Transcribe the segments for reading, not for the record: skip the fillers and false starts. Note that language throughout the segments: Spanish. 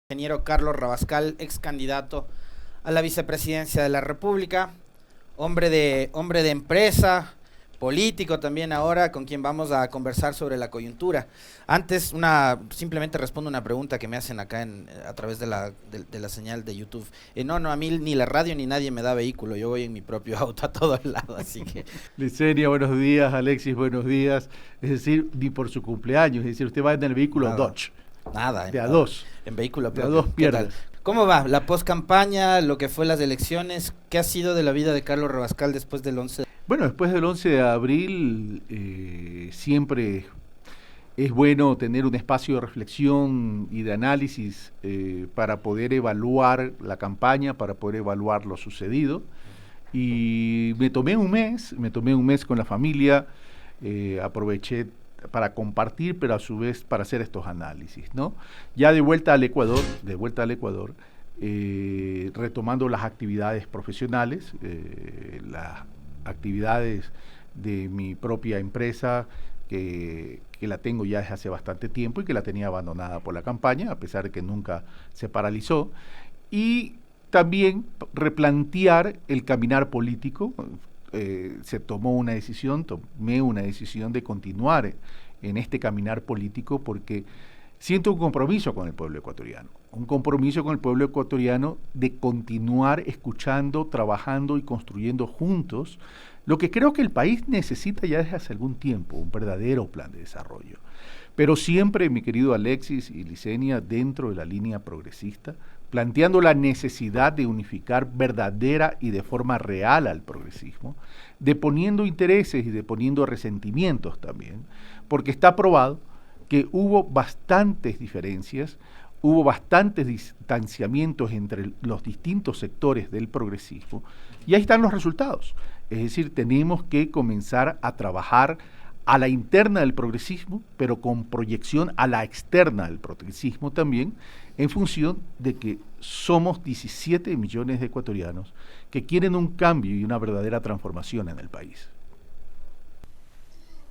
Ingeniero Carlos Rabascal, ex candidato a la vicepresidencia de la República, hombre de empresa, político también ahora, con quien vamos a conversar sobre la coyuntura. Antes, simplemente respondo una pregunta que me hacen acá a través de la señal de YouTube. No, a mí ni la radio ni nadie me da vehículo, yo voy en mi propio auto a todo lado, así que... Licenia, buenos días. Alexis, buenos días. Es decir, ni por su cumpleaños, es decir, usted va en el vehículo Dodge. Nada. De a dos. En vehículo propio. De a dos piernas. ¿Cómo va la post-campaña, lo que fue las elecciones? ¿Qué ha sido de la vida de Carlos Rabascal después del 11? Bueno, después del 11 de abril siempre es bueno tener un espacio de reflexión y de análisis para poder evaluar la campaña, para poder evaluar lo sucedido. Y me tomé un mes con la familia, aproveché para compartir, pero a su vez para hacer estos análisis, ¿no? Ya de vuelta al Ecuador, retomando las actividades profesionales, las actividades de mi propia empresa, que la tengo ya desde hace bastante tiempo y que la tenía abandonada por la campaña, a pesar de que nunca se paralizó, y también replantear el caminar político. Tomé una decisión de continuar en este caminar político porque siento un compromiso con el pueblo ecuatoriano de continuar escuchando, trabajando y construyendo juntos lo que creo que el país necesita ya desde hace algún tiempo, un verdadero plan de desarrollo. Pero siempre, mi querido Alexis y Licenia, dentro de la línea progresista, planteando la necesidad de unificar verdadera y de forma real al progresismo, deponiendo intereses y deponiendo resentimientos también, porque está probado que hubo bastantes diferencias, hubo bastantes distanciamientos entre los distintos sectores del progresismo, y ahí están los resultados. Es decir, tenemos que comenzar a trabajar a la interna del progresismo, pero con proyección a la externa del progresismo también, en función de que somos 17 millones de ecuatorianos que quieren un cambio y una verdadera transformación en el país.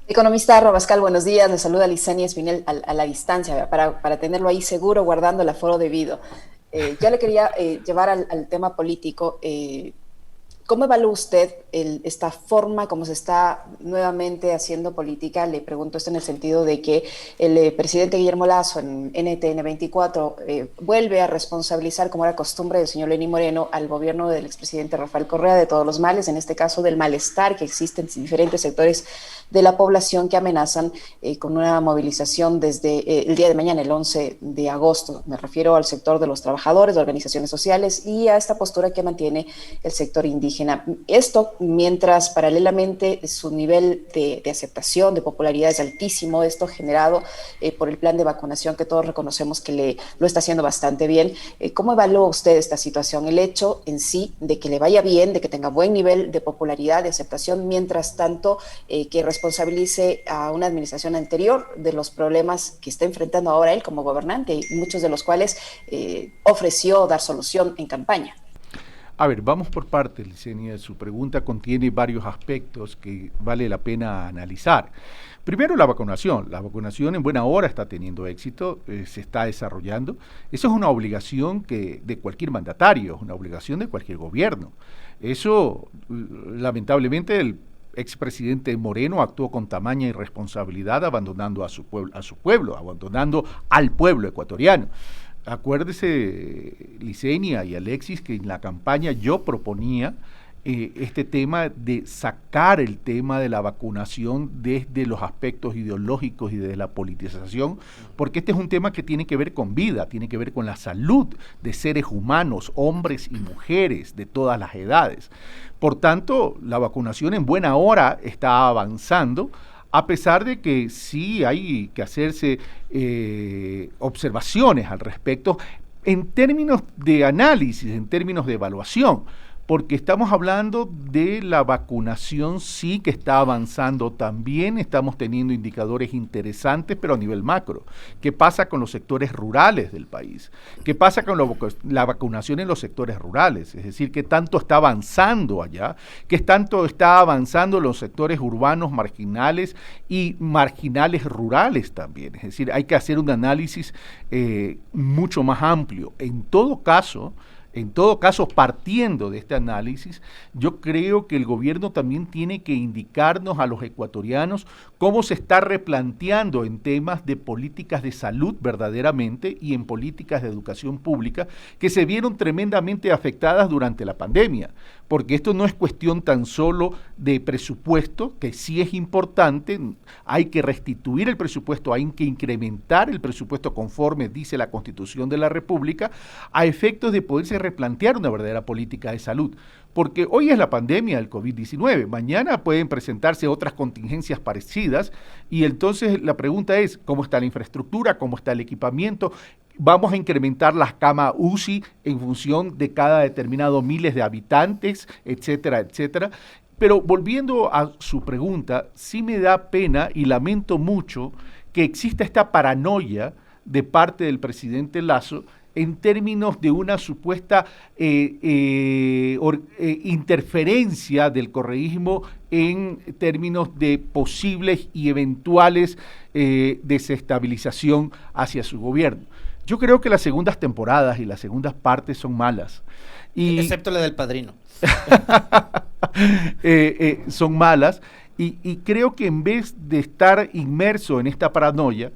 Economista Rabascal, buenos días. Le saluda Licenia Espinel a la distancia, para tenerlo ahí seguro, guardando el aforo debido. Yo le quería llevar al tema político. ¿Cómo evalúa usted esta forma como se está nuevamente haciendo política? Le pregunto esto en el sentido de que el presidente Guillermo Lasso en NTN 24 vuelve a responsabilizar, como era costumbre del señor Lenín Moreno, al gobierno del expresidente Rafael Correa de todos los males, en este caso del malestar que existe en diferentes sectores de la población que amenazan con una movilización desde el día de mañana, el 11 de agosto. Me refiero al sector de los trabajadores, de organizaciones sociales y a esta postura que mantiene el sector indígena. Esto mientras paralelamente su nivel de aceptación, de popularidad es altísimo, esto generado por el plan de vacunación que todos reconocemos que lo está haciendo bastante bien. ¿Cómo evalúa usted esta situación? El hecho en sí de que le vaya bien, de que tenga buen nivel de popularidad, de aceptación, mientras tanto que responsabilice a una administración anterior de los problemas que está enfrentando ahora él como gobernante y muchos de los cuales ofreció dar solución en campaña. A ver, vamos por partes, Licenia. Su pregunta contiene varios aspectos que vale la pena analizar. Primero, la vacunación. La vacunación en buena hora está teniendo éxito, se está desarrollando. Eso es una obligación de cualquier mandatario, es una obligación de cualquier gobierno. Eso, lamentablemente, el expresidente Moreno actuó con tamaña irresponsabilidad abandonando a su pueblo, abandonando al pueblo ecuatoriano. Acuérdese, Licenia y Alexis, que en la campaña yo proponía este tema de sacar el tema de la vacunación desde los aspectos ideológicos y de la politización, porque este es un tema que tiene que ver con vida, tiene que ver con la salud de seres humanos, hombres y mujeres de todas las edades. Por tanto, la vacunación en buena hora está avanzando, a pesar de que sí hay que hacerse observaciones al respecto en términos de análisis, en términos de evaluación, porque estamos hablando de la vacunación, sí que está avanzando también, estamos teniendo indicadores interesantes, pero a nivel macro. ¿Qué pasa con los sectores rurales del país? ¿Qué pasa con la vacunación en los sectores rurales? Es decir, ¿qué tanto está avanzando allá? ¿Qué tanto está avanzando en los sectores urbanos marginales y marginales rurales también? Es decir, hay que hacer un análisis mucho más amplio. En todo caso, partiendo de este análisis, yo creo que el gobierno también tiene que indicarnos a los ecuatorianos cómo se está replanteando en temas de políticas de salud verdaderamente y en políticas de educación pública que se vieron tremendamente afectadas durante la pandemia, porque esto no es cuestión tan solo de presupuesto, que sí es importante, hay que restituir el presupuesto, hay que incrementar el presupuesto conforme dice la Constitución de la República, a efectos de poderse replantear una verdadera política de salud. Porque hoy es la pandemia del COVID-19, mañana pueden presentarse otras contingencias parecidas y entonces la pregunta es, ¿cómo está la infraestructura? ¿Cómo está el equipamiento? Vamos a incrementar las camas UCI en función de cada determinado miles de habitantes, etcétera, etcétera. Pero volviendo a su pregunta, sí me da pena y lamento mucho que exista esta paranoia de parte del presidente Lasso en términos de una supuesta interferencia del correísmo en términos de posibles y eventuales desestabilización hacia su gobierno. Yo creo que las segundas temporadas y las segundas partes son malas. Excepto la del Padrino. Son malas y creo que en vez de estar inmerso en esta paranoia,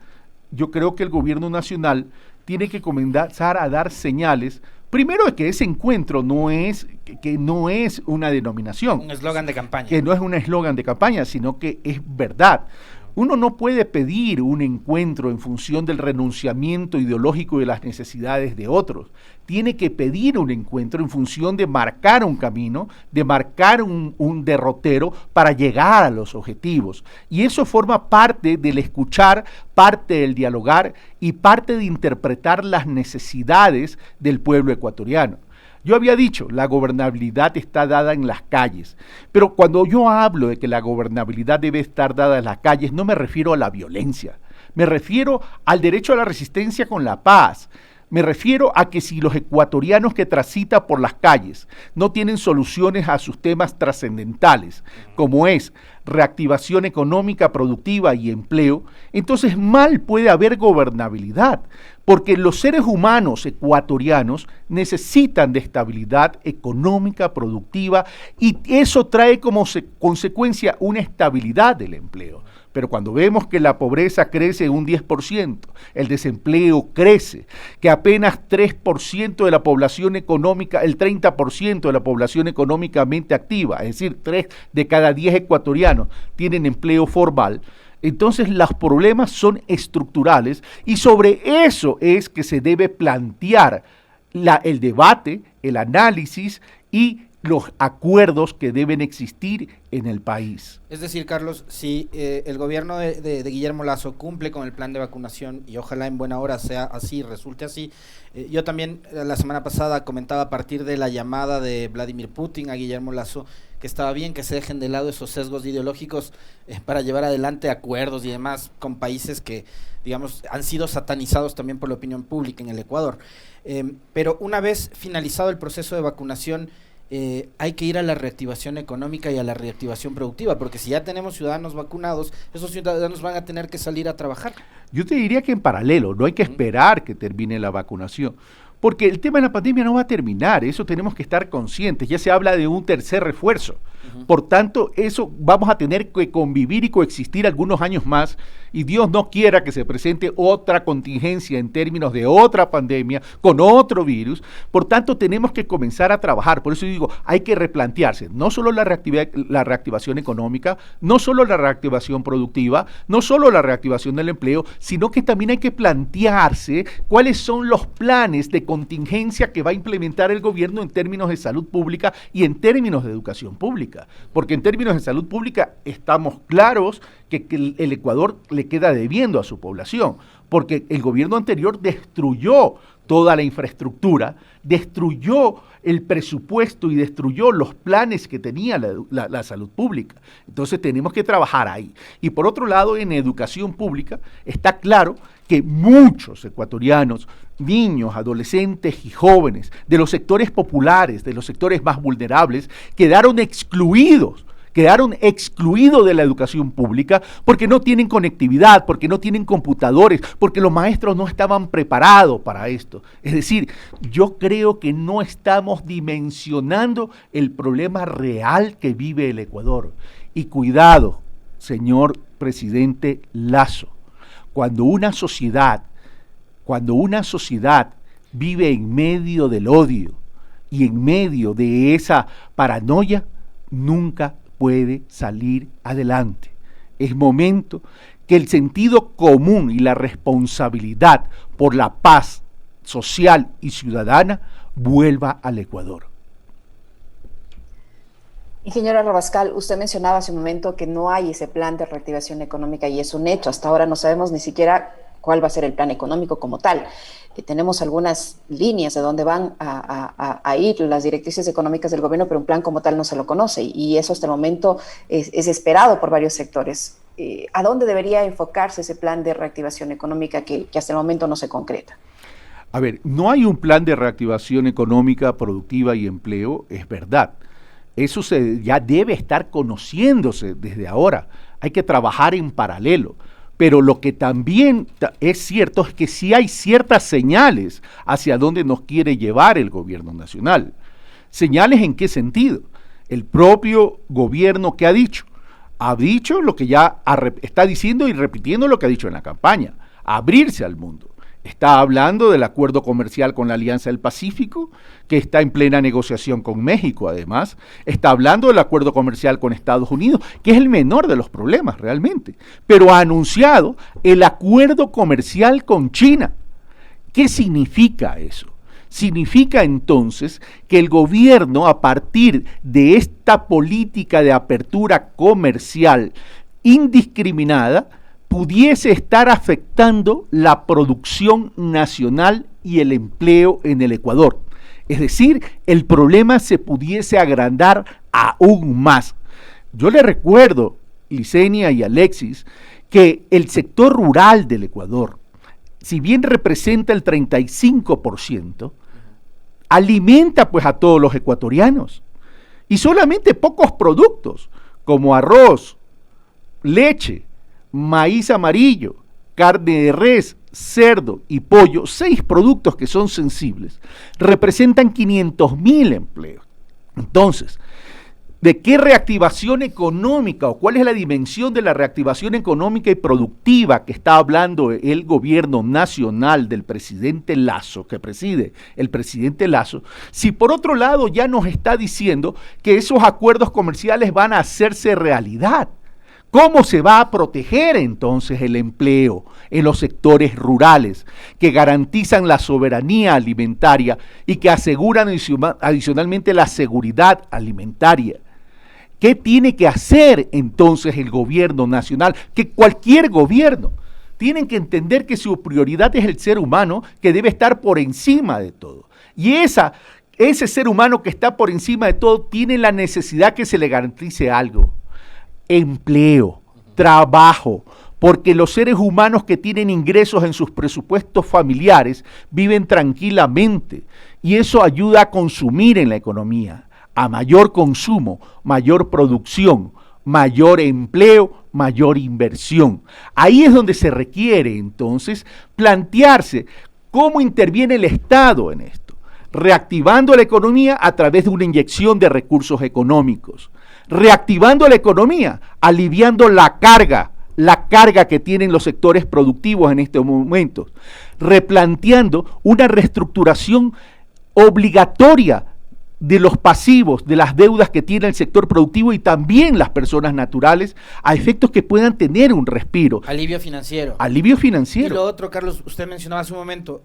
yo creo que el gobierno nacional tiene que comenzar a dar señales, primero de que ese encuentro no es una denominación. Un eslogan de campaña. Que no es un eslogan de campaña, sino que es verdad. Uno no puede pedir un encuentro en función del renunciamiento ideológico y de las necesidades de otros. Tiene que pedir un encuentro en función de marcar un camino, de marcar un derrotero para llegar a los objetivos. Y eso forma parte del escuchar, parte del dialogar y parte de interpretar las necesidades del pueblo ecuatoriano. Yo había dicho, la gobernabilidad está dada en las calles, pero cuando yo hablo de que la gobernabilidad debe estar dada en las calles, no me refiero a la violencia, me refiero al derecho a la resistencia con la paz, me refiero a que si los ecuatorianos que transitan por las calles no tienen soluciones a sus temas trascendentales, como es reactivación económica, productiva y empleo, entonces mal puede haber gobernabilidad, porque los seres humanos ecuatorianos necesitan de estabilidad económica, productiva, y eso trae como consecuencia una estabilidad del empleo. Pero cuando vemos que la pobreza crece un 10%, el desempleo crece, que apenas 3% de la población económica, el 30% de la población económicamente activa, es decir, 3 de cada 10 ecuatorianos tienen empleo formal, entonces los problemas son estructurales y sobre eso es que se debe plantear el debate, el análisis y los acuerdos que deben existir en el país. Es decir, Carlos, si el gobierno de Guillermo Lasso cumple con el plan de vacunación y ojalá en buena hora sea así, resulte así, yo también la semana pasada comentaba a partir de la llamada de Vladimir Putin a Guillermo Lasso que estaba bien que se dejen de lado esos sesgos ideológicos para llevar adelante acuerdos y demás con países que, digamos, han sido satanizados también por la opinión pública en el Ecuador. Pero una vez finalizado el proceso de vacunación, hay que ir a la reactivación económica y a la reactivación productiva, porque si ya tenemos ciudadanos vacunados, esos ciudadanos van a tener que salir a trabajar. Yo te diría que en paralelo, no hay que esperar que termine la vacunación, porque el tema de la pandemia no va a terminar, eso tenemos que estar conscientes, ya se habla de un tercer refuerzo, por tanto eso vamos a tener que convivir y coexistir algunos años más, y Dios no quiera que se presente otra contingencia en términos de otra pandemia, con otro virus, por tanto tenemos que comenzar a trabajar, por eso digo, hay que replantearse, no solo la reactivación económica, no solo la reactivación productiva, no solo la reactivación del empleo, sino que también hay que plantearse cuáles son los planes de contingencia que va a implementar el gobierno en términos de salud pública y en términos de educación pública. Porque en términos de salud pública estamos claros que el Ecuador le queda debiendo a su población, porque el gobierno anterior destruyó toda la infraestructura, destruyó el presupuesto y destruyó los planes que tenía la salud pública. Entonces tenemos que trabajar ahí. Y por otro lado, en educación pública está claro que muchos ecuatorianos, niños, adolescentes y jóvenes de los sectores populares, de los sectores más vulnerables, quedaron excluidos de la educación pública porque no tienen conectividad, porque no tienen computadores, porque los maestros no estaban preparados para esto. Es decir, yo creo que no estamos dimensionando el problema real que vive el Ecuador. Y cuidado, señor presidente Lasso, cuando una sociedad vive en medio del odio y en medio de esa paranoia, nunca puede salir adelante. Es momento que el sentido común y la responsabilidad por la paz social y ciudadana vuelva al Ecuador. Ingeniero Rabascal, usted mencionaba hace un momento que no hay ese plan de reactivación económica y es un hecho. Hasta ahora no sabemos ni siquiera cuál va a ser el plan económico como tal. Tenemos algunas líneas de dónde van a ir las directrices económicas del gobierno, pero un plan como tal no se lo conoce y eso hasta el momento es esperado por varios sectores. ¿A dónde debería enfocarse ese plan de reactivación económica que hasta el momento no se concreta? A ver, no hay un plan de reactivación económica, productiva y empleo, es verdad. Eso ya debe estar conociéndose desde ahora. Hay que trabajar en paralelo. Pero lo que también es cierto es que sí hay ciertas señales hacia dónde nos quiere llevar el gobierno nacional. ¿Señales en qué sentido? El propio gobierno que ha dicho lo que ya está diciendo y repitiendo lo que ha dicho en la campaña, abrirse al mundo. Está hablando del acuerdo comercial con la Alianza del Pacífico, que está en plena negociación con México, además. Está hablando del acuerdo comercial con Estados Unidos, que es el menor de los problemas realmente. Pero ha anunciado el acuerdo comercial con China. ¿Qué significa eso? Significa entonces que el gobierno, a partir de esta política de apertura comercial indiscriminada, pudiese estar afectando la producción nacional y el empleo en el Ecuador. Es decir, el problema se pudiese agrandar aún más. Yo le recuerdo, Licenia y Alexis, que el sector rural del Ecuador, si bien representa el 35%, alimenta pues a todos los ecuatorianos. Y solamente pocos productos, como arroz, leche, maíz amarillo, carne de res, cerdo y pollo, 6 productos que son sensibles, representan 500.000 empleos. Entonces, ¿de qué reactivación económica o cuál es la dimensión de la reactivación económica y productiva que está hablando el gobierno nacional del presidente Lasso, que preside el presidente Lasso, si por otro lado ya nos está diciendo que esos acuerdos comerciales van a hacerse realidad? ¿Cómo se va a proteger entonces el empleo en los sectores rurales que garantizan la soberanía alimentaria y que aseguran adicionalmente la seguridad alimentaria? ¿Qué tiene que hacer entonces el gobierno nacional? Que cualquier gobierno tiene que entender que su prioridad es el ser humano, que debe estar por encima de todo. Y ese ser humano que está por encima de todo tiene la necesidad que se le garantice algo. Empleo, trabajo, porque los seres humanos que tienen ingresos en sus presupuestos familiares viven tranquilamente y eso ayuda a consumir en la economía, a mayor consumo, mayor producción, mayor empleo, mayor inversión. Ahí es donde se requiere entonces plantearse cómo interviene el Estado en esto, reactivando la economía a través de una inyección de recursos económicos. Reactivando la economía, aliviando la carga que tienen los sectores productivos en estos momentos, replanteando una reestructuración obligatoria de los pasivos, de las deudas que tiene el sector productivo y también las personas naturales, a efectos que puedan tener un respiro. Alivio financiero. Alivio financiero. Y lo otro, Carlos, usted mencionaba hace un momento,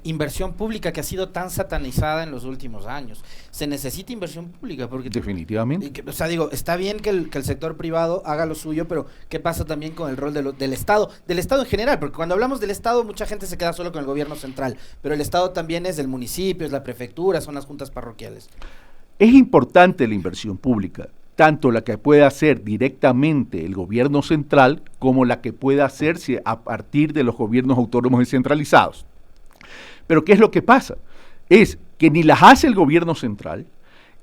inversión pública que ha sido tan satanizada en los últimos años. Se necesita inversión pública porque... Definitivamente. O sea, digo, está bien que el sector privado haga lo suyo, pero ¿qué pasa también con el rol del Estado? Del Estado en general, porque cuando hablamos del Estado, mucha gente se queda solo con el gobierno central, pero el Estado también es del municipio, es la prefectura, son las juntas parroquiales. Es importante la inversión pública, tanto la que pueda hacer directamente el gobierno central como la que pueda hacerse a partir de los gobiernos autónomos descentralizados. Pero ¿qué es lo que pasa? Es que ni las hace el gobierno central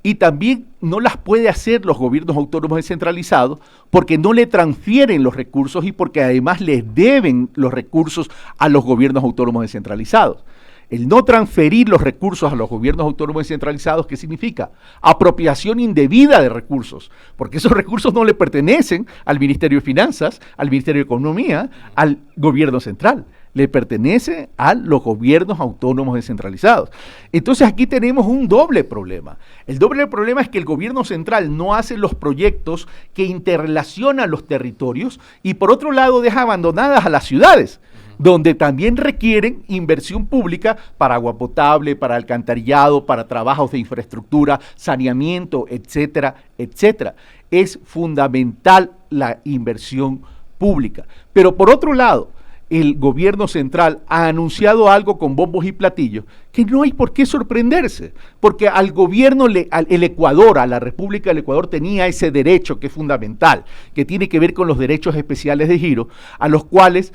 y también no las puede hacer los gobiernos autónomos descentralizados porque no le transfieren los recursos y porque además les deben los recursos a los gobiernos autónomos descentralizados. El no transferir los recursos a los gobiernos autónomos descentralizados, ¿qué significa? Apropiación indebida de recursos, porque esos recursos no le pertenecen al Ministerio de Finanzas, al Ministerio de Economía, al gobierno central, le pertenece a los gobiernos autónomos descentralizados. Entonces aquí tenemos un doble problema. El doble problema es que el gobierno central no hace los proyectos que interrelacionan los territorios y por otro lado deja abandonadas a las ciudades, donde también requieren inversión pública para agua potable, para alcantarillado, para trabajos de infraestructura, saneamiento, etcétera, etcétera. Es fundamental la inversión pública. Pero por otro lado, el gobierno central ha anunciado algo con bombos y platillos que no hay por qué sorprenderse, porque al gobierno, el Ecuador, a la República del Ecuador tenía ese derecho que es fundamental, que tiene que ver con los derechos especiales de giro, a los cuales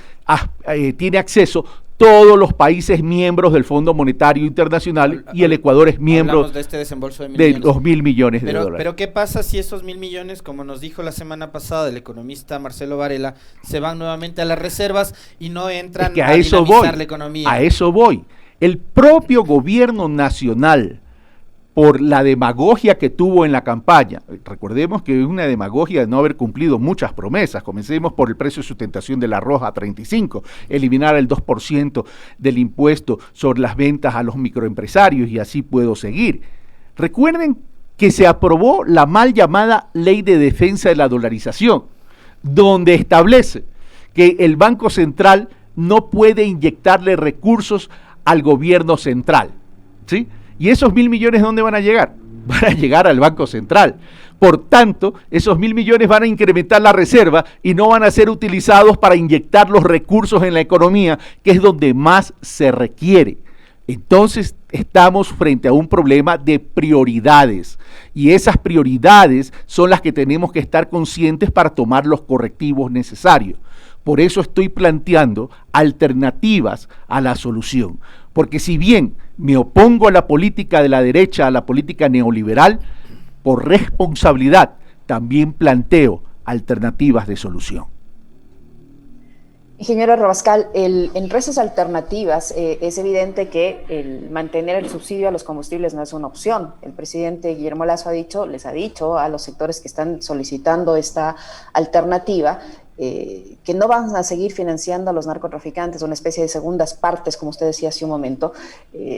tiene acceso todos los países miembros del Fondo Monetario Internacional y el Ecuador es miembro de este desembolso de los 1.000 millones de dólares. Pero ¿qué pasa si esos 1.000 millones, como nos dijo la semana pasada el economista Marcelo Varela, se van nuevamente a las reservas y no entran es que a dinamizar la economía? A eso voy. El propio gobierno nacional, por la demagogia que tuvo en la campaña, recordemos que es una demagogia de no haber cumplido muchas promesas, comencemos por el precio de sustentación del arroz a 35, eliminar el 2% del impuesto sobre las ventas a los microempresarios y así puedo seguir. Recuerden que se aprobó la mal llamada Ley de Defensa de la Dolarización, donde establece que el Banco Central no puede inyectarle recursos al gobierno central, ¿sí? ¿Y esos 1.000 millones dónde van a llegar? Van a llegar al Banco Central. Por tanto, esos 1.000 millones van a incrementar la reserva y no van a ser utilizados para inyectar los recursos en la economía, que es donde más se requiere. Entonces, estamos frente a un problema de prioridades y esas prioridades son las que tenemos que estar conscientes para tomar los correctivos necesarios. Por eso estoy planteando alternativas a la solución. Porque si bien me opongo a la política de la derecha, a la política neoliberal, por responsabilidad también planteo alternativas de solución. Ingeniero Rabascal, entre esas alternativas es evidente que el mantener el subsidio a los combustibles no es una opción. El presidente Guillermo Lasso les ha dicho a los sectores que están solicitando esta alternativa que no van a seguir financiando a los narcotraficantes, una especie de segundas partes, como usted decía hace un momento,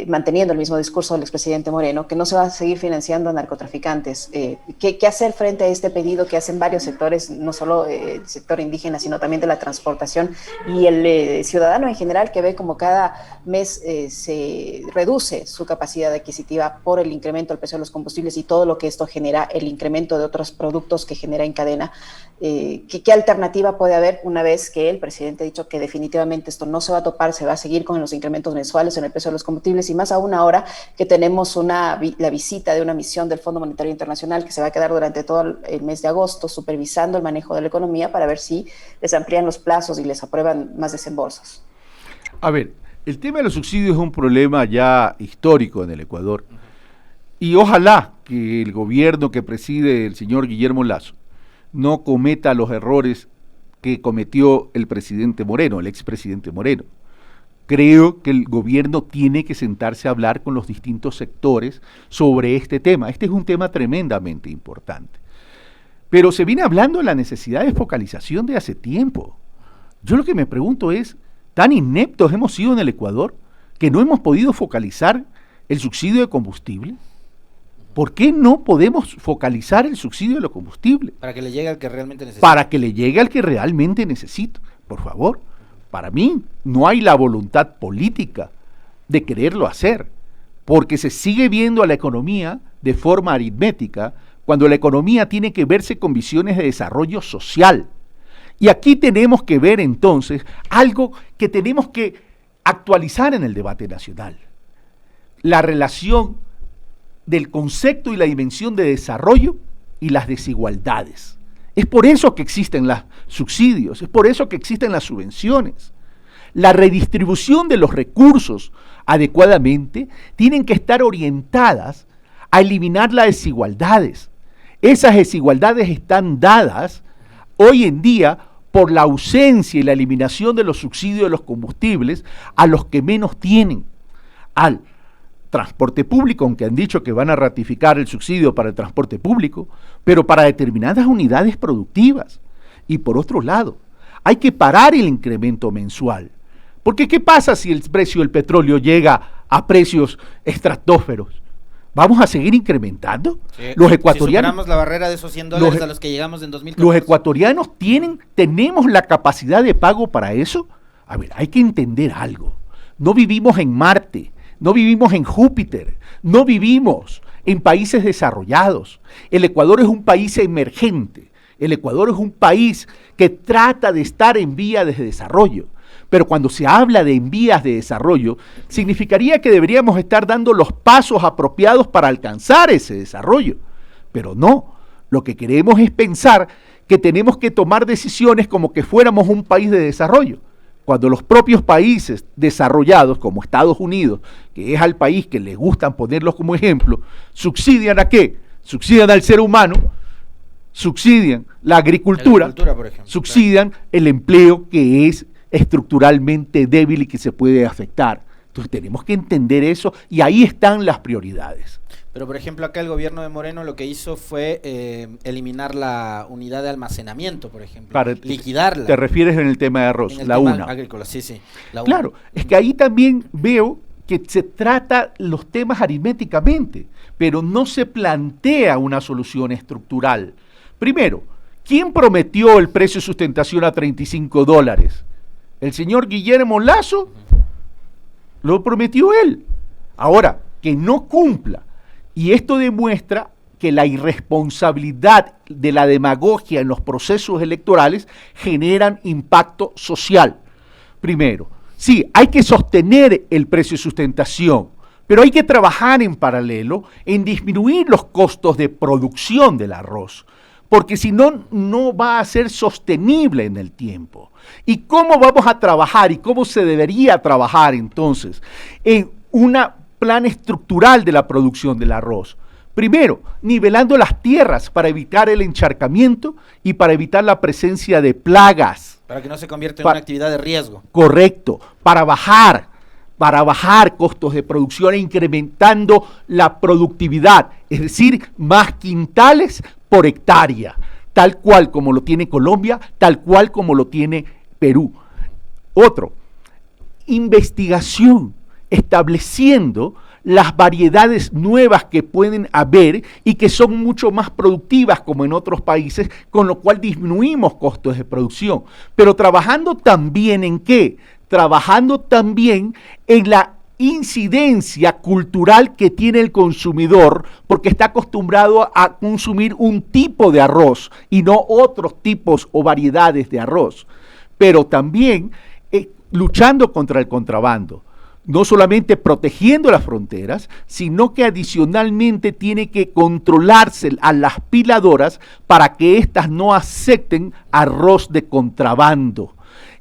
manteniendo el mismo discurso del expresidente Moreno, que no se va a seguir financiando a narcotraficantes. ¿Qué hacer frente a este pedido que hacen varios sectores, no solo el sector indígena, sino también de la transportación y el ciudadano en general, que ve como cada mes se reduce su capacidad adquisitiva por el incremento del precio de los combustibles y todo lo que esto genera, el incremento de otros productos que genera en cadena? ¿Qué alternativa puede haber una vez que el presidente ha dicho que definitivamente esto no se va a topar, se va a seguir con los incrementos mensuales en el precio de los combustibles y más aún ahora que tenemos la visita de una misión del Fondo Monetario Internacional que se va a quedar durante todo el mes de agosto supervisando el manejo de la economía para ver si les amplían los plazos y les aprueban más desembolsos? A ver, el tema de los subsidios es un problema ya histórico en el Ecuador y ojalá que el gobierno que preside el señor Guillermo Lasso no cometa los errores que cometió el presidente Moreno, el expresidente Moreno. Creo que el gobierno tiene que sentarse a hablar con los distintos sectores sobre este tema. Este es un tema tremendamente importante. Pero se viene hablando de la necesidad de focalización de hace tiempo. Yo lo que me pregunto es, ¿tan ineptos hemos sido en el Ecuador que no hemos podido focalizar el subsidio de combustible? ¿Por qué no podemos focalizar el subsidio de los combustibles? Para que le llegue al que realmente necesita. Para que le llegue al que realmente necesita. Por favor, para mí no hay la voluntad política de quererlo hacer, porque se sigue viendo a la economía de forma aritmética, cuando la economía tiene que verse con visiones de desarrollo social. Y aquí tenemos que ver entonces algo que tenemos que actualizar en el debate nacional. La relación del concepto y la dimensión de desarrollo y las desigualdades. Es por eso que existen los subsidios, es por eso que existen las subvenciones. La redistribución de los recursos adecuadamente tienen que estar orientadas a eliminar las desigualdades. Esas desigualdades están dadas hoy en día por la ausencia y la eliminación de los subsidios de los combustibles a los que menos tienen, al transporte público, aunque han dicho que van a ratificar el subsidio para el transporte público, pero para determinadas unidades productivas. Y por otro lado, hay que parar el incremento mensual. Porque ¿qué pasa si el precio del petróleo llega a precios estratosferos? ¿Vamos a seguir incrementando? Sí, los ecuatorianos, si superamos la barrera de esos $100 a los que llegamos en 2014. Los ecuatorianos tenemos la capacidad de pago para eso. A ver, hay que entender algo. No vivimos en Marte, no vivimos en Júpiter, no vivimos en países desarrollados. El Ecuador es un país emergente. El Ecuador es un país que trata de estar en vías de desarrollo. Pero cuando se habla de en vías de desarrollo, significaría que deberíamos estar dando los pasos apropiados para alcanzar ese desarrollo. Pero no, lo que queremos es pensar que tenemos que tomar decisiones como que fuéramos un país de desarrollo. Cuando los propios países desarrollados, como Estados Unidos, que es al país que les gustan ponerlos como ejemplo, subsidian ¿a qué? Subsidian al ser humano, subsidian la agricultura por ejemplo, subsidian el empleo que es estructuralmente débil y que se puede afectar. Entonces tenemos que entender eso y ahí están las prioridades. Pero por ejemplo acá el gobierno de Moreno lo que hizo fue eliminar la unidad de almacenamiento, por ejemplo, liquidarla. Te refieres en el tema de arroz, en la tema UNA. Agrícola, sí, la UNA. Claro, es que ahí también veo que se trata los temas aritméticamente, pero no se plantea una solución estructural. Primero, ¿quién prometió el precio de sustentación a $35? El señor Guillermo Lasso lo prometió él. Ahora, que no cumpla. Y esto demuestra que la irresponsabilidad de la demagogia en los procesos electorales generan impacto social. Primero, sí, hay que sostener el precio de sustentación, pero hay que trabajar en paralelo en disminuir los costos de producción del arroz, porque si no, no va a ser sostenible en el tiempo. ¿Y cómo vamos a trabajar y cómo se debería trabajar entonces en un plan estructural de la producción del arroz? Primero, nivelando las tierras para evitar el encharcamiento y para evitar la presencia de plagas. Para que no se convierta en una actividad de riesgo. Correcto, para bajar costos de producción e incrementando la productividad, es decir, más quintales por hectárea, tal cual como lo tiene Colombia, tal cual como lo tiene Perú. Otro, investigación, estableciendo las variedades nuevas que pueden haber y que son mucho más productivas como en otros países, con lo cual disminuimos costos de producción. Pero trabajando también ¿en qué? Trabajando también en la incidencia cultural que tiene el consumidor, porque está acostumbrado a consumir un tipo de arroz y no otros tipos o variedades de arroz. Pero también luchando contra el contrabando. No solamente protegiendo las fronteras, sino que adicionalmente tiene que controlarse a las piladoras para que éstas no acepten arroz de contrabando.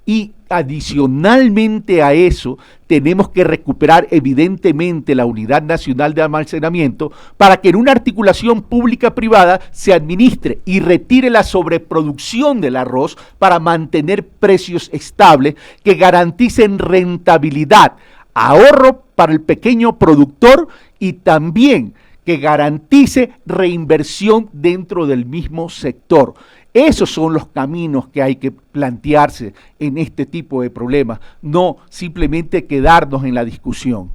Y adicionalmente a eso, tenemos que recuperar evidentemente la Unidad Nacional de Almacenamiento para que en una articulación pública-privada se administre y retire la sobreproducción del arroz para mantener precios estables que garanticen rentabilidad, ahorro para el pequeño productor y también que garantice reinversión dentro del mismo sector. Esos son los caminos que hay que plantearse en este tipo de problemas, no simplemente quedarnos en la discusión.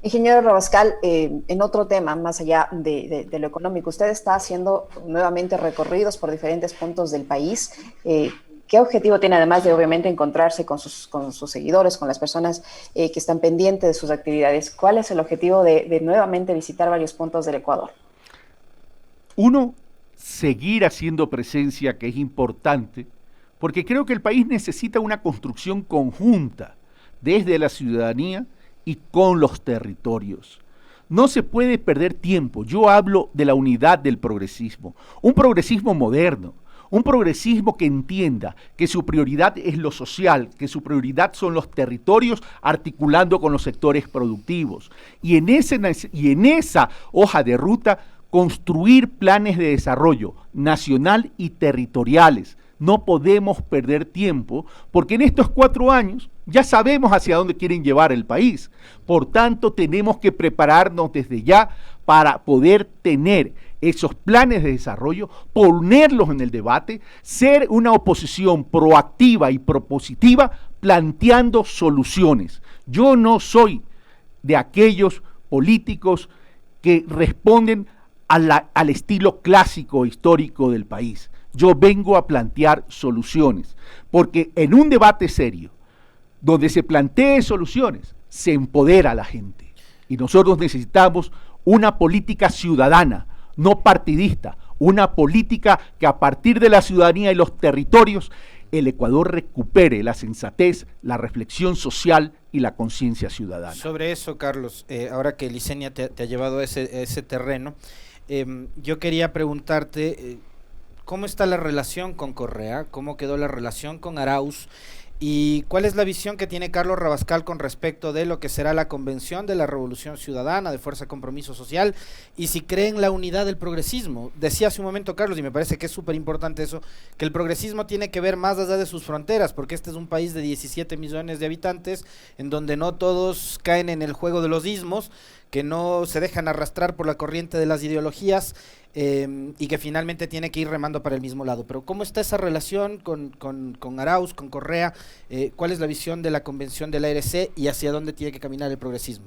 Ingeniero Rabascal, en otro tema, más allá de lo económico, usted está haciendo nuevamente recorridos por diferentes puntos del país. ¿Qué objetivo tiene, además de obviamente encontrarse con sus seguidores, con las personas que están pendientes de sus actividades? ¿Cuál es el objetivo de nuevamente visitar varios puntos del Ecuador? Uno, seguir haciendo presencia, que es importante, porque creo que el país necesita una construcción conjunta desde la ciudadanía y con los territorios. No se puede perder tiempo. Yo hablo de la unidad del progresismo, un progresismo moderno, un progresismo que entienda que su prioridad es lo social, que su prioridad son los territorios articulando con los sectores productivos. Y en esa hoja de ruta construir planes de desarrollo nacional y territoriales. No podemos perder tiempo porque en estos 4 años ya sabemos hacia dónde quieren llevar el país. Por tanto, tenemos que prepararnos desde ya para poder tener esos planes de desarrollo, ponerlos en el debate, ser una oposición proactiva y propositiva, planteando soluciones. Yo no soy de aquellos políticos que responden al estilo clásico histórico del país. Yo vengo a plantear soluciones, porque en un debate serio, donde se planteen soluciones, se empodera a la gente. Y nosotros necesitamos una política ciudadana, no partidista, una política que a partir de la ciudadanía y los territorios, el Ecuador recupere la sensatez, la reflexión social y la conciencia ciudadana. Sobre eso, Carlos, ahora que Licenia te ha llevado a ese terreno, yo quería preguntarte, ¿cómo está la relación con Correa? ¿Cómo quedó la relación con Arauz? ¿Y cuál es la visión que tiene Carlos Rabascal con respecto de lo que será la convención de la Revolución Ciudadana, de Fuerza Compromiso Social? Y si cree en la unidad del progresismo. Decía hace un momento Carlos, y me parece que es súper importante eso, que el progresismo tiene que ver más allá de sus fronteras, porque este es un país de 17 millones de habitantes, en donde no todos caen en el juego de los ismos, que no se dejan arrastrar por la corriente de las ideologías, y que finalmente tiene que ir remando para el mismo lado. Pero ¿cómo está esa relación con Arauz, con Correa? ¿Cuál es la visión de la convención de la ARC y hacia dónde tiene que caminar el progresismo?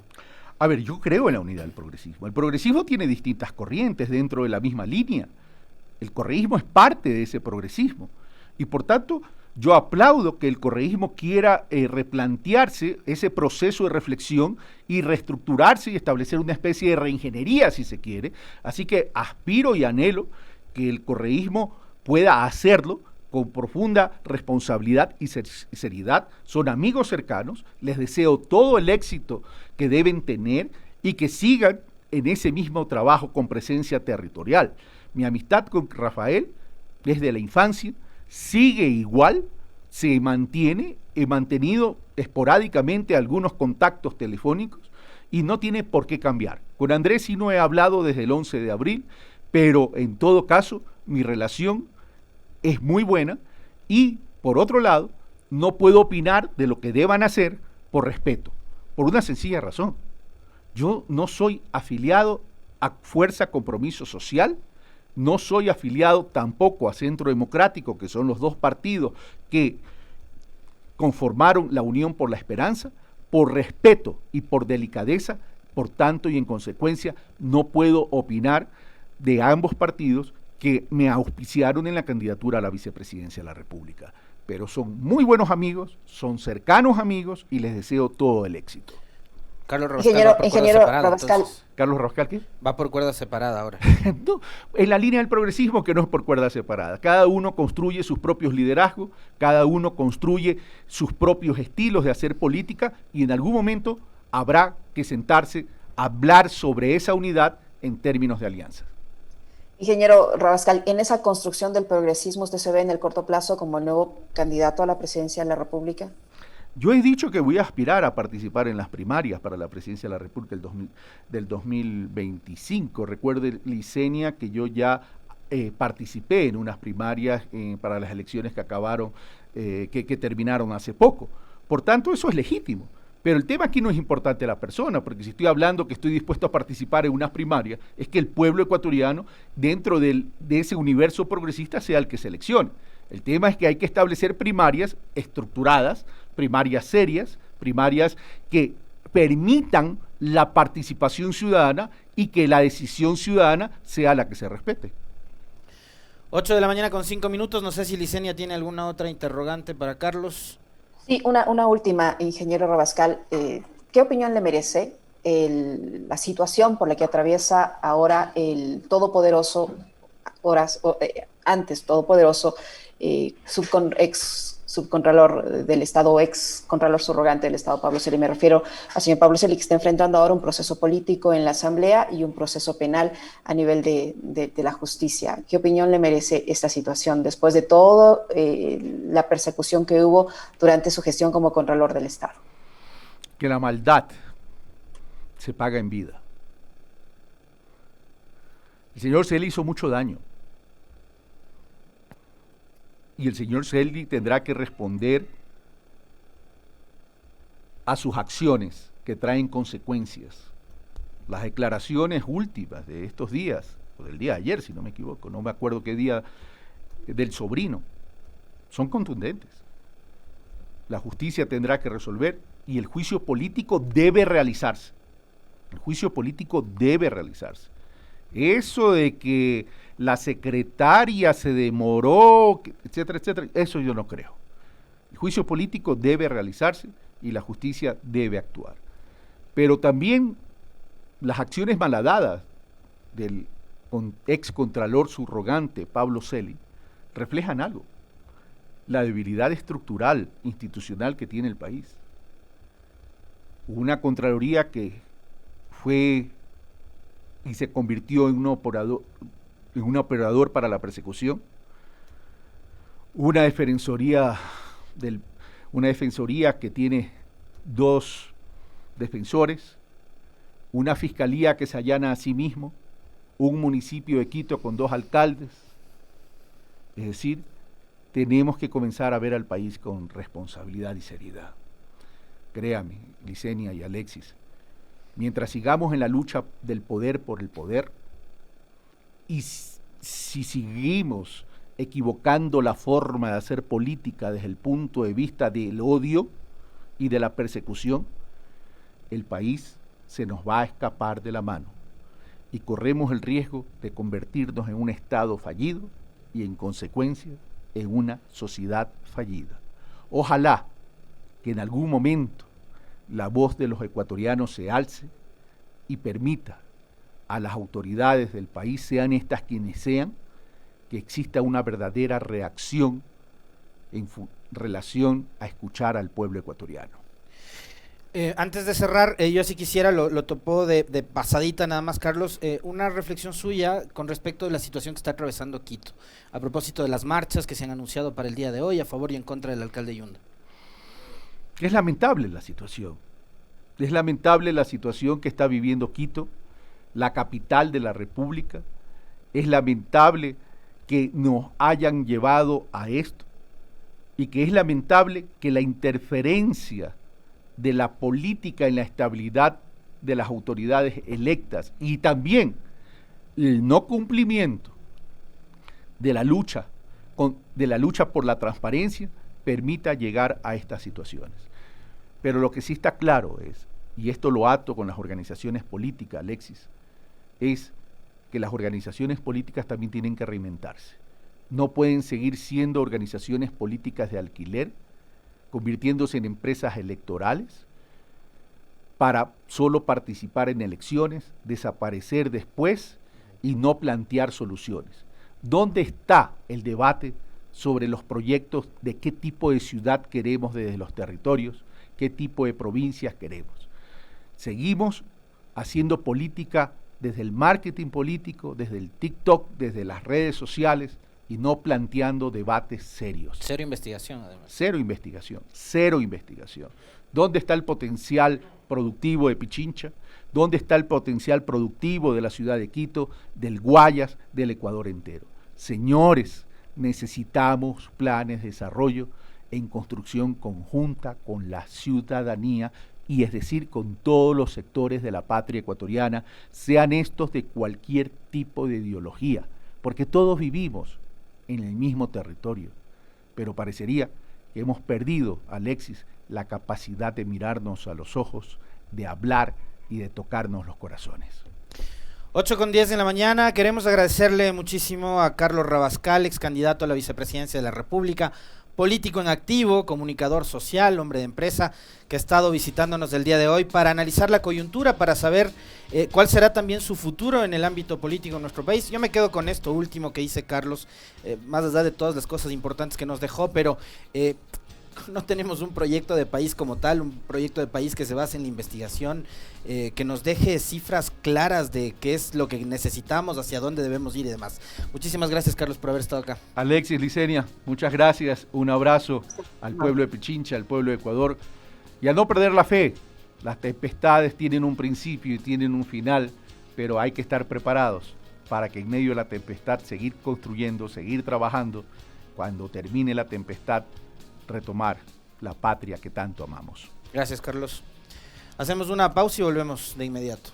A ver, yo creo en la unidad del progresismo. El progresismo tiene distintas corrientes dentro de la misma línea. El correísmo es parte de ese progresismo. Y por tanto, yo aplaudo que el correísmo quiera replantearse ese proceso de reflexión y reestructurarse y establecer una especie de reingeniería, si se quiere. Así que aspiro y anhelo que el correísmo pueda hacerlo con profunda responsabilidad y seriedad. Son amigos cercanos, les deseo todo el éxito que deben tener y que sigan en ese mismo trabajo con presencia territorial. Mi amistad con Rafael desde la infancia sigue igual, se mantiene, he mantenido esporádicamente algunos contactos telefónicos y no tiene por qué cambiar. Con Andrés sí no he hablado desde el 11 de abril, pero en todo caso mi relación es muy buena y, por otro lado, no puedo opinar de lo que deban hacer por respeto, por una sencilla razón. Yo no soy afiliado a Fuerza Compromiso Social, no soy afiliado tampoco a Centro Democrático, que son los dos partidos que conformaron la Unión por la Esperanza. Por respeto y por delicadeza, por tanto y en consecuencia, no puedo opinar de ambos partidos que me auspiciaron en la candidatura a la vicepresidencia de la República. Pero son muy buenos amigos, son cercanos amigos y les deseo todo el éxito. Carlos Rabascal Ingeniero Rabascal. ¿Carlos Rabascal qué? Va por cuerda separada ahora. No, en la línea del progresismo que no es por cuerda separada. Cada uno construye sus propios liderazgos, cada uno construye sus propios estilos de hacer política y en algún momento habrá que sentarse a hablar sobre esa unidad en términos de alianzas. Ingeniero Rabascal, en esa construcción del progresismo, ¿usted se ve en el corto plazo como el nuevo candidato a la presidencia de la República? Yo he dicho que voy a aspirar a participar en las primarias para la presidencia de la República del 2025. Recuerde, Licenia, que yo ya participé en unas primarias para las elecciones que acabaron, que terminaron hace poco. Por tanto, eso es legítimo. Pero el tema aquí no es importante la persona, porque si estoy hablando que estoy dispuesto a participar en unas primarias, es que el pueblo ecuatoriano, dentro de ese universo progresista, sea el que seleccione. El tema es que hay que establecer primarias estructuradas, primarias serias, primarias que permitan la participación ciudadana y que la decisión ciudadana sea la que se respete. 8 de la mañana con 5 minutos, no sé si Licenia tiene alguna otra interrogante para Carlos. Sí, una última, ingeniero Rabascal. ¿Qué opinión le merece la situación por la que atraviesa ahora el todopoderoso, antes todopoderoso, ex subcontralor del Estado, ex contralor subrogante del Estado, Pablo Celi? Me refiero al señor Pablo Celi, que está enfrentando ahora un proceso político en la Asamblea y un proceso penal a nivel de la justicia. ¿Qué opinión le merece esta situación después de toda la persecución que hubo durante su gestión como contralor del Estado? Que la maldad se paga en vida. El señor Celi hizo mucho daño. Y el señor Celi tendrá que responder a sus acciones que traen consecuencias. Las declaraciones últimas de estos días, o del día de ayer, si no me equivoco, no me acuerdo qué día, del sobrino, son contundentes. La justicia tendrá que resolver y el juicio político debe realizarse. El juicio político debe realizarse. Eso de que la secretaria se demoró, etcétera, etcétera, eso yo no creo. El juicio político debe realizarse y la justicia debe actuar. Pero también las acciones malhadadas del ex contralor subrogante Pablo Celi reflejan algo: la debilidad estructural, institucional que tiene el país. Una Contraloría que fue y se convirtió en un operador para la persecución, una defensoría que tiene 2 defensores, una fiscalía que se allana a sí mismo, un municipio de Quito con 2 alcaldes. Es decir, tenemos que comenzar a ver al país con responsabilidad y seriedad. Créame, Licenia y Alexis, mientras sigamos en la lucha del poder por el poder, y si seguimos equivocando la forma de hacer política desde el punto de vista del odio y de la persecución, el país se nos va a escapar de la mano y corremos el riesgo de convertirnos en un Estado fallido y en consecuencia en una sociedad fallida. Ojalá que en algún momento la voz de los ecuatorianos se alce y permita a las autoridades del país, sean estas quienes sean, que exista una verdadera reacción en relación a escuchar al pueblo ecuatoriano. Antes de cerrar, yo sí quisiera, lo topó de pasadita nada más, Carlos, una reflexión suya con respecto de la situación que está atravesando Quito, a propósito de las marchas que se han anunciado para el día de hoy a favor y en contra del alcalde Yunda. Es lamentable la situación. Es lamentable la situación que está viviendo Quito, la capital de la República. Es lamentable que nos hayan llevado a esto y que es lamentable que la interferencia de la política en la estabilidad de las autoridades electas y también el no cumplimiento de la lucha por la transparencia permita llegar a estas situaciones. Pero lo que sí está claro es, y esto lo ato con las organizaciones políticas, Alexis, es que las organizaciones políticas también tienen que reinventarse. No pueden seguir siendo organizaciones políticas de alquiler, convirtiéndose en empresas electorales para solo participar en elecciones, desaparecer después y no plantear soluciones. ¿Dónde está el debate sobre los proyectos de qué tipo de ciudad queremos desde los territorios, qué tipo de provincias queremos? Seguimos haciendo política desde el marketing político, desde el TikTok, desde las redes sociales y no planteando debates serios. Cero investigación, además. Cero investigación, cero investigación. ¿Dónde está el potencial productivo de Pichincha? ¿Dónde está el potencial productivo de la ciudad de Quito, del Guayas, del Ecuador entero? Señores, necesitamos planes de desarrollo en construcción conjunta con la ciudadanía, y es decir, con todos los sectores de la patria ecuatoriana, sean estos de cualquier tipo de ideología, porque todos vivimos en el mismo territorio, pero parecería que hemos perdido, Alexis, la capacidad de mirarnos a los ojos, de hablar y de tocarnos los corazones. 8:10 de la mañana. Queremos agradecerle muchísimo a Carlos Rabascal, ex candidato a la vicepresidencia de la República, político en activo, comunicador social, hombre de empresa, que ha estado visitándonos el día de hoy para analizar la coyuntura, para saber cuál será también su futuro en el ámbito político en nuestro país. Yo me quedo con esto último que dice Carlos, más allá de todas las cosas importantes que nos dejó, pero no tenemos un proyecto de país como tal, un proyecto de país que se base en la investigación, que nos deje cifras claras de qué es lo que necesitamos, hacia dónde debemos ir y demás. Muchísimas gracias, Carlos, por haber estado acá. Alexis, Licenia, muchas gracias, un abrazo al pueblo de Pichincha, al pueblo de Ecuador, y a no perder la fe. Las tempestades tienen un principio y tienen un final, pero hay que estar preparados para que en medio de la tempestad seguir construyendo, seguir trabajando, cuando termine la tempestad, retomar la patria que tanto amamos. Gracias, Carlos. Hacemos una pausa y volvemos de inmediato.